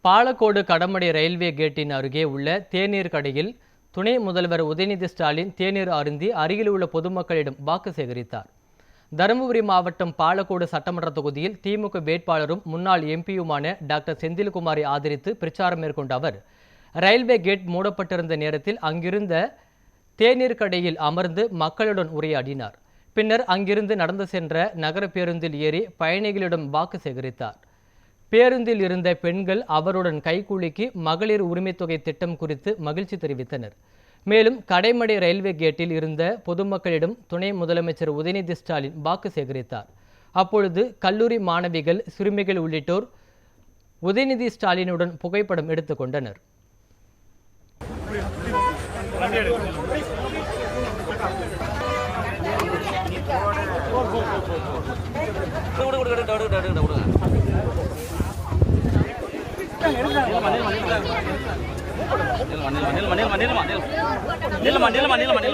Palacode Kadamadai railway கேட்டின் அருகே உள்ள தேநீர் கடையில் துணை முதல்வர் உதயநிதி ஸ்டாலின் தேநீர் அருந்தி அருகில் உள்ள பொதுமக்களிடம் வாக்கு சேகரித்தார். தருமபுரி மாவட்டம் பாலக்கோடு சட்டமன்ற தொகுதியில் திமுக வேட்பாளரும் முன்னாள் எம்பியுமான டாக்டர் செந்தில்குமாரை ஆதரித்து பிரச்சாரம் மேற்கொண்ட அவர் ரயில்வே கேட் மூடப்பட்டிருந்த நேரத்தில் அங்கிருந்த தேநீர் கடையில் அமர்ந்து மக்களுடன் உரையாடினார். பின்னர் அங்கிருந்து நடந்து சென்ற நகர பேருந்தில் ஏறி பயணிகளிடம் வாக்கு சேகரித்தார். பேருந்தில் இருந்த பெண்கள் அவருடன் கைகுலுக்கி மகளிர் உரிமைத்தொகை திட்டம் குறித்து மகிழ்ச்சி தெரிவித்தனர். மேலும் கடைமடை ரயில்வே கேட்டில் இருந்த பொதுமக்களிடம் துணை முதலமைச்சர் உதயநிதி ஸ்டாலின் வாக்கு சேகரித்தார். அப்பொழுது கல்லூரி மாணவிகள், சிறுமிகள் உள்ளிட்டோர் உதயநிதி ஸ்டாலினுடன் புகைப்படம் எடுத்துக்கொண்டனர். நில்லுமா